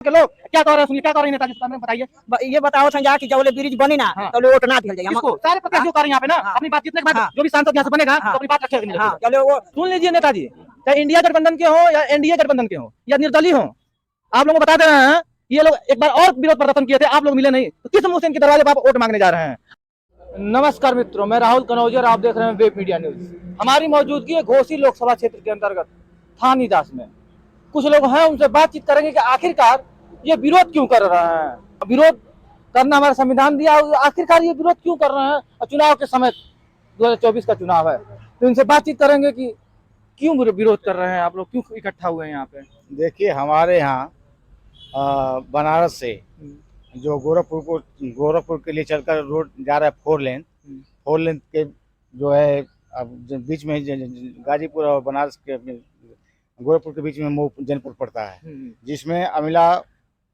के लोग क्या कह रहे हैं, सुनिए क्या कह रहे हैं नेताजी सामने बताइए। ये बताओ संजय कि जब ब्रिज बनी ना हाँ। तो वोट ना दिया जाएगा किसको? सारे प्रत्याशी जो कर रहे हैं यहाँ पे ना हाँ। अपनी बात जीतने के बाद हाँ। जो भी सांसद यहाँ से बनेगा तो अपनी बात रखेगा नहीं हाँ, रखेगा। चलो वो सुन लीजिए नेताजी, चाहे इंडिया गठबंधन के हो या एनडीए गठबंधन के हो या निर्दलीय हो, आप लोगों को बता दे रहे हैं ये लोग एक बार और विरोध प्रदर्शन किए थे, आप लोग मिले नहीं, तो किस मुंह से इनके दरवाजे पर आप वोट मांगने जा रहे हैं। नमस्कार मित्रों, मैं राहुल कनौजिया, आप देख रहे हैं वेब मीडिया न्यूज। हमारी मौजूदगी है घोसी लोकसभा क्षेत्र के अंतर्गत थानी दास में। कुछ लोग हैं, उनसे बातचीत करेंगे कि आखिरकार ये विरोध क्यों कर रहे हैं। विरोध करना हमारा संविधान दिया, आखिरकार ये विरोध क्यों कर रहे हैं। और चुनाव के समय 2024 का चुनाव है, तो इनसे बातचीत करेंगे कि क्यों विरोध कर रहे हैं, आप लोग क्यों इकट्ठा हुए हैं यहाँ पे। देखिए, हमारे यहाँ बनारस से जो गोरखपुर के लिए चलकर रोड जा रहा है 4 लेन के जो है, अब बीच में गाजीपुर और बनारस के गोरखपुर के बीच में मऊ जनपद पड़ता है, जिसमें अमिला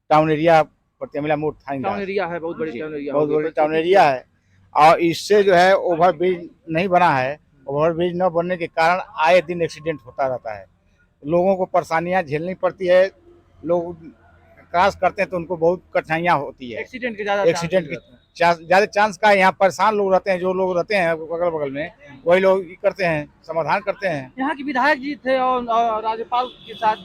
टाउन एरिया पड़ती है। अमिला मोड़ टाउन एरिया है, बहुत बड़ी टाउन एरिया, बहुत बड़ी टाउन एरिया है। और इससे जो है ओवरब्रिज नहीं बना है। ओवरब्रिज न बनने के कारण आए दिन एक्सीडेंट होता रहता है, लोगों को परेशानियां झेलनी पड़ती है। लोग क्रॉस करते हैं तो उनको बहुत कठिनाइयां होती है। एक्सीडेंट की ज़्यादा चांस का यहाँ परेशान लोग रहते हैं, जो लोग रहते हैं अगल बगल में, वही लोग करते हैं, समाधान करते हैं। यहाँ के विधायक जी थे और राज्यपाल के साथ,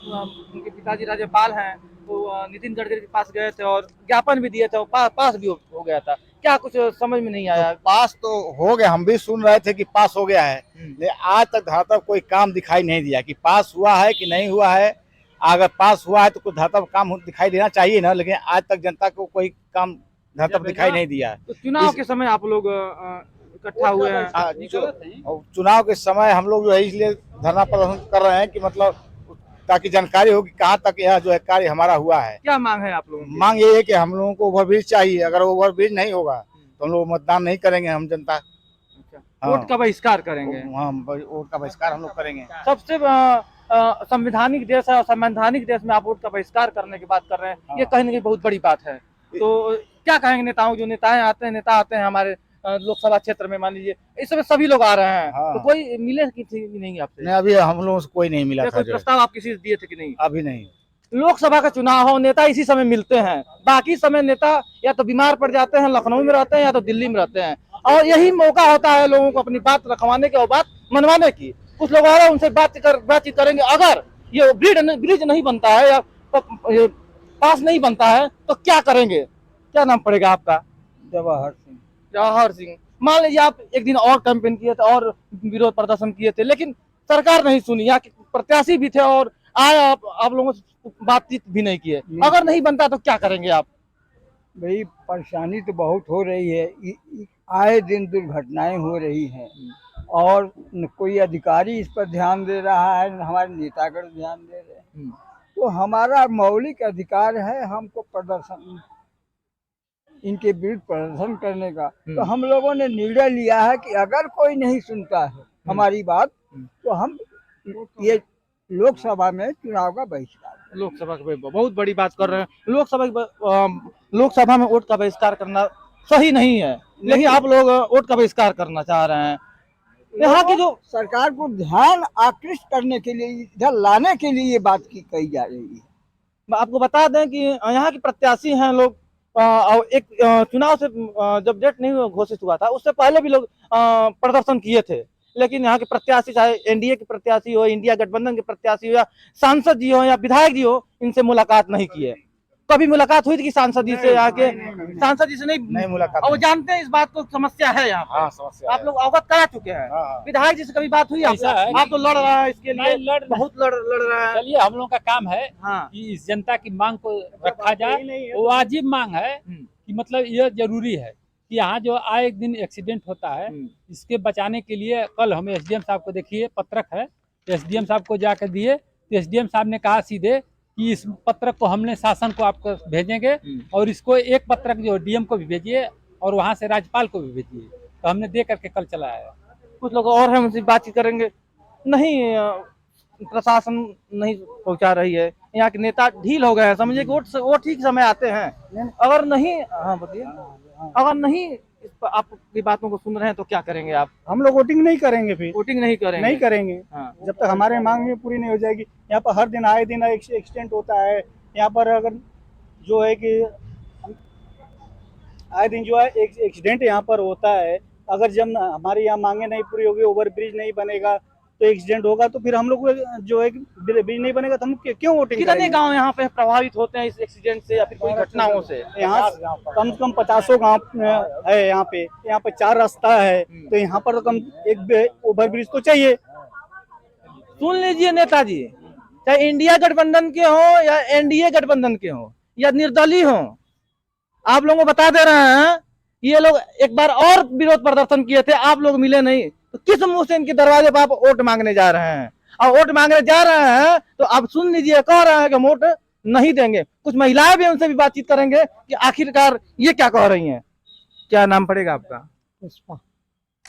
उनके पिताजी राज्यपाल हैं, तो नितिन गडकरी के पास गए थे और ज्ञापन भी दिए थे और पास भी हो गया था। क्या कुछ समझ में नहीं आया। तो पास तो हो गया, हम भी सुन रहे थे कि पास हो गया है, लेकिन आज तक धरातल कोई काम दिखाई नहीं दिया कि पास हुआ है कि नहीं हुआ है। अगर पास हुआ है तो कुछ धरातल काम दिखाई देना चाहिए ना, लेकिन आज तक जनता को कोई काम धरातल दिखाई नहीं दिया। तो चुनाव के समय आप लोग इकट्ठा हुए हैं। चुनाव के समय हम लोग जो है इसलिए धरना प्रदर्शन कर रहे हैं कि मतलब ताकि जानकारी हो कि कहाँ तक यह जो है कार्य हमारा हुआ है। क्या मांग है आप लोगों की? मांग ये है कि हम लोगों को ओवरब्रिज चाहिए। अगर ओवरब्रिज नहीं होगा तो हम लोग मतदान नहीं करेंगे, हम जनता वोट का बहिष्कार करेंगे। हाँ, वोट का बहिष्कार हम लोग करेंगे। सबसे संवैधानिक देश है और संवैधानिक देश में आप वोट का बहिष्कार करने की बात कर रहे हैं, ये कहीं ना कहीं बहुत बड़ी बात है। तो क्या कहेंगे नेताओं, जो नेता आते हैं हमारे लोकसभा क्षेत्र में, मान लीजिए इस समय सभी लोग आ रहे हैं, तो कोई मिले कि नहीं आपसे? नहीं, अभी हम लोगों से कोई नहीं मिला था। कोई प्रस्ताव आप किसी से दिए थे कि नहीं? अभी नहीं। लोकसभा का चुनाव हो, नेता इसी समय मिलते हैं, बाकी समय नेता या तो बीमार पड़ जाते हैं, लखनऊ में रहते हैं, या तो दिल्ली में रहते हैं, और यही मौका होता है लोगों को अपनी बात रखवाने की और बात मनवाने की। कुछ लोग आ रहे हैं, उनसे बातचीत करेंगे। अगर ये ब्रिज नहीं बनता है या पास नहीं बनता है तो क्या करेंगे? क्या नाम पड़ेगा आपका? जवाहर सिंह। मान लीजिए आप एक दिन और कैंपेन किए थे और विरोध प्रदर्शन किए थे, लेकिन सरकार नहीं सुनी, यहाँ के प्रत्याशी भी थे और आए, आप लोगों से बातचीत भी नहीं किए। अगर नहीं बनता तो क्या करेंगे आप? भाई, परेशानी तो बहुत हो रही है, आए दिन दुर्घटनाएं हो रही हैं और न कोई अधिकारी इस पर ध्यान दे रहा है, न हमारे नेतागण ध्यान दे रहे हैं। तो हमारा मौलिक अधिकार है हमको प्रदर्शन, इनके विरुद्ध प्रदर्शन करने का। तो हम लोगों ने निर्णय लिया है कि अगर कोई नहीं सुनता है हमारी बात तो हम ये लोकसभा में चुनाव का बहिष्कार। लोकसभा की बहुत बड़ी बात कर रहे हैं। लोकसभा में वोट का बहिष्कार करना सही नहीं है, लेकिन आप लोग वोट का बहिष्कार करना चाह रहे हैं। यहाँ की जो सरकार को ध्यान आकृष्ट करने के लिए, इधर लाने के लिए ये बात कही जा रही है। आपको बता दें कि यहाँ के प्रत्याशी हैं लोग, और एक चुनाव से जब डेट नहीं घोषित हुआ था उससे पहले भी लोग प्रदर्शन किए थे, लेकिन यहाँ के प्रत्याशी, चाहे एनडीए के प्रत्याशी हो, इंडिया गठबंधन के प्रत्याशी हो, या सांसद जी हो या विधायक जी हो, इनसे मुलाकात नहीं किए। कभी मुलाकात हुई थी कि सांसद जी से? आके सांसद जी से नहीं मुलाकात। और वो जानते हैं इस बात को, समस्या है यहाँ पे। समस्या आप लोग अवगत करा चुके हैं। विधायक जी से कभी बात हुई? आप तो लड़ रहे हैं इसके लिए, बहुत लड़ रहे हैं। चलिए, हम लोग का काम है हाँ, कि इस जनता की मांग को रखा जाए। वो वाजिब मांग है कि मतलब यह जरूरी है कि यहाँ जो आए एक दिन एक्सीडेंट होता है, इसके बचाने के लिए कल हम एसडीएम साहब को, देखिए पत्रक है, एसडीएम साहब को जाकर दिए, तो एसडीएम साहब ने कहा सीधे कि इस पत्रक को हमने शासन को आपको भेजेंगे और इसको एक पत्रक जो डीएम को भी भेजिए और वहाँ से राज्यपाल को भी भेजिए। तो हमने दे करके कल चलाया है। कुछ लोग और हैं, उनसे बातचीत करेंगे। नहीं, प्रशासन नहीं पहुंचा रही है, यहाँ के नेता ढील हो गए हैं, समझिए कि वो ठीक समय आते हैं। अगर नहीं, हाँ बताइए, अगर नहीं आपकी बातों को सुन रहे हैं तो क्या करेंगे आप? हम लोग वोटिंग नहीं करेंगे, फिर वोटिंग नहीं करेंगे। हाँ। जब तक हमारे मांग पूरी नहीं हो जाएगी। यहाँ पर हर दिन आए दिन एक्सीडेंट होता है। यहाँ पर अगर जो है कि आए दिन जो है एक एक्सीडेंट यहाँ पर होता है। अगर जब हमारी यहाँ मांगे नहीं पूरी होगी, ओवर ब्रिज नहीं बनेगा तो एक्सीडेंट होगा, तो फिर हम लोग जो है ब्रिज नहीं बनेगा तो हम क्यों वोटिंग कितने करेंगे? गांव यहाँ पे प्रभावित होते हैं इस एक्सीडेंट से या फिर कोई घटनाओं से? यहाँ कम से कम 50 गांव है। यहाँ पे 4 रास्ता है, तो यहाँ पर कम एक ओवर ब्रिज तो चाहिए। सुन लीजिए नेताजी, चाहे इंडिया गठबंधन के हो या एनडीए गठबंधन के हो या निर्दलीय हो, आप लोगों को बता दे रहे हैं, ये लोग एक बार और विरोध प्रदर्शन किए थे, आप लोग मिले नहीं, तो किस मुंह से इनके दरवाजे पर आप वोट मांगने जा रहे हैं? और वोट मांगने जा रहे हैं तो आप सुन लीजिए, कह रहे हैं कि हम वोट नहीं देंगे। कुछ महिलाएं भी उनसे भी बातचीत करेंगे कि आखिरकार ये क्या कह रही हैं। क्या नाम पड़ेगा आपका? पुष्पा।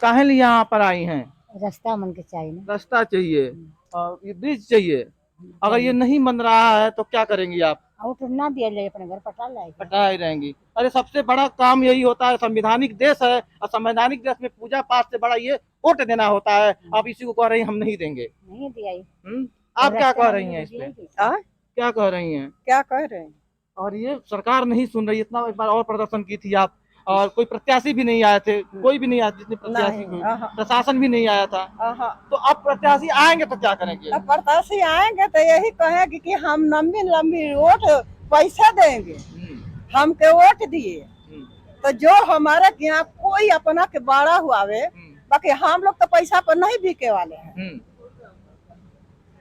काहे लिए यहाँ पर आई हैं? रास्ता मन के चाहिए ना। रास्ता चाहिए और ये ब्रिज चाहिए। अगर ये नहीं बन रहा है तो क्या करेंगी आप? और तो ना दिया जाए, अपने घर पटा लाए। पटा ही रहेंगी। अरे सबसे बड़ा काम यही होता है, संवैधानिक देश है और संवैधानिक देश में पूजा पाठ से बड़ा ये वोट देना होता है। आप इसी को कह रही हैं हम नहीं देंगे। नहीं दिया ही। आप क्या कह रही हैं इस पे? क्या कह रही हैं? क्या कह रहे हैं? और ये सरकार नहीं सुन रही। इतना एक बार और प्रदर्शन की थी आप, और कोई प्रत्याशी भी नहीं आए थे, कोई भी नहीं आया, जितने प्रत्याशी प्रशासन भी नहीं आया था। तो अब प्रत्याशी आएंगे तो क्या करेंगे? अब प्रत्याशी आएंगे तो यही कहेंगे कि हम लंबी लंबी वोट पैसा देंगे, हमके वोट दिए, तो जो हमारे यहाँ कोई अपना के बड़ा हुआ वे, बाकी हम लोग तो पैसा पर नहीं बिके वाले हैं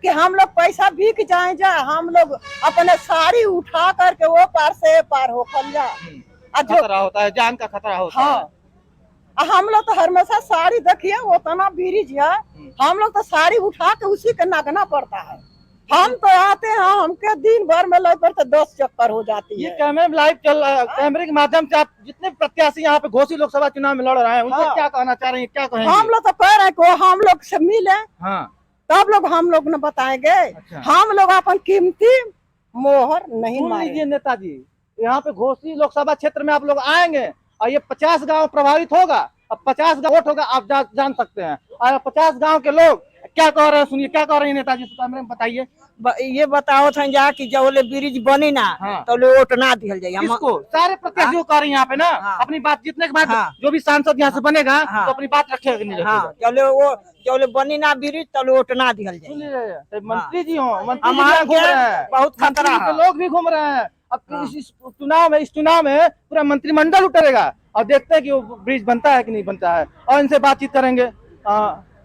कि हम लोग पैसा बिक जाए। हम लोग अपने साड़ी उठा करके वो पार से पार हो कर जा, खतरा होता है, जान का खतरा होता है। हम लोग तो हमेशा साड़ी देखिए उतना ब्रिज है, हम लोग तो साड़ी उठा के उसी के नागना पड़ता है। हम तो आते हैं, हमके दिन भर में लग पर 10 चक्कर हो जाती ये है। कैमरे में लाइव चल रहा है, कैमरे के माध्यम से आप जितने प्रत्याशी यहाँ पे घोसी लोकसभा चुनाव में लड़ रहे हैं उनसे क्या कहना चाह रहे हैं, क्या कहेंगे? हम लोग तो कह रहे हैं कि हम लोग से मिले, हाँ तब लोग हम लोग न बताएंगे। अच्छा। हम लोग अपन कीमती मोहर नहीं सुन मारेंगे। लीजिए नेताजी, यहाँ पे घोसी लोकसभा क्षेत्र में आप लोग आएंगे और ये 50 गांव प्रभावित होगा। अब 50 गांव वोट होगा, आप जान सकते हैं। और 50 गांव के लोग क्या कह रहे हैं, सुनिए क्या कह रहे हैं नेताजी, कैमरे में बताइए। ये बताओ संजा कि जब ब्रिज बनी ना तो वोट ना दिया जाए। किसको? सारे प्रत्याशियों कह रही हैं यहाँ पे ना। अपनी बात जीतने के बाद जो भी सांसद यहाँ से बनेगा तो अपनी बात रखेगा नहीं रखेगा। वो जब बनी ना ब्रिज तो वोट ना दिया जाए। सुनिए, मंत्री जी हो, मंत्री जी घूम रहे हैं, बहुत खतरा है। लोग भी घूम रहे हैं। अब इस चुनाव में पूरा मंत्रिमंडल उतरेगा और देखते हैं कि वो ब्रिज बनता है कि नहीं बनता है, और इनसे बातचीत करेंगे।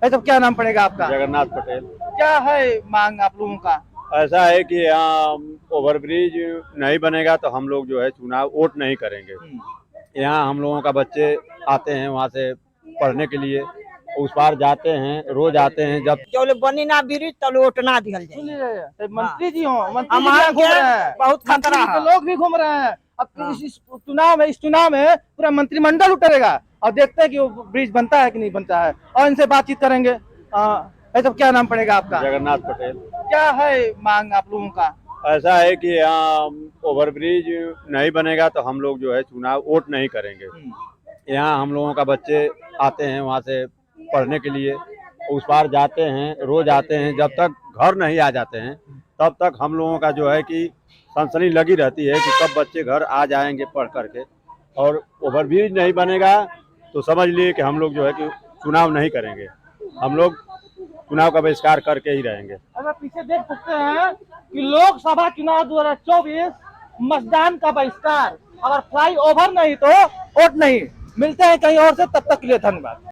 सब क्या नाम पड़ेगा आपका? जगन्नाथ पटेल। क्या है मांग आप लोगों का? ऐसा है कि यहाँ ओवरब्रिज नहीं बनेगा तो हम लोग जो है चुनाव वोट नहीं करेंगे। यहाँ हम लोगों का बच्चे आते हैं वहाँ से पढ़ने के लिए, उस पार जाते हैं, रोज आते हैं। जब बनी ना ब्रिज तो वोट ना दिया जाए। मंत्री जी हो, मंत्री जी घूम रहे हैं, बहुत खतरा है। लोग भी घूम रहे हैं। अब इस चुनाव में पूरा मंत्रिमंडल उतरेगा और देखते हैं कि वो ब्रिज बनता है कि नहीं बनता है, और इनसे बातचीत करेंगे। सब क्या नाम पड़ेगा आपका? जगन्नाथ पटेल। क्या है मांग आप लोगों का? ऐसा है कि यहाँ ओवरब्रिज नहीं बनेगा तो हम लोग जो है चुनाव वोट नहीं करेंगे। यहाँ हम लोगों का बच्चे आते हैं वहाँ से पढ़ने के लिए, उस पार जाते हैं, रोज आते हैं। जब तक घर नहीं आ जाते हैं तब तक हम लोगों का जो है कि सनसनी लगी रहती है कि कब बच्चे घर आ जाएंगे पढ़ करके। और ओवरब्रिज नहीं बनेगा तो समझ लिए कि हम लोग जो है कि चुनाव नहीं करेंगे, हम लोग चुनाव का बहिष्कार करके ही रहेंगे। अगर पीछे देख सकते हैं कि लोकसभा चुनाव 2024 मतदान का बहिष्कार, अगर फ्लाई ओवर नहीं तो वोट नहीं। मिलते हैं कहीं और से, तब तक के लिए धन्यवाद।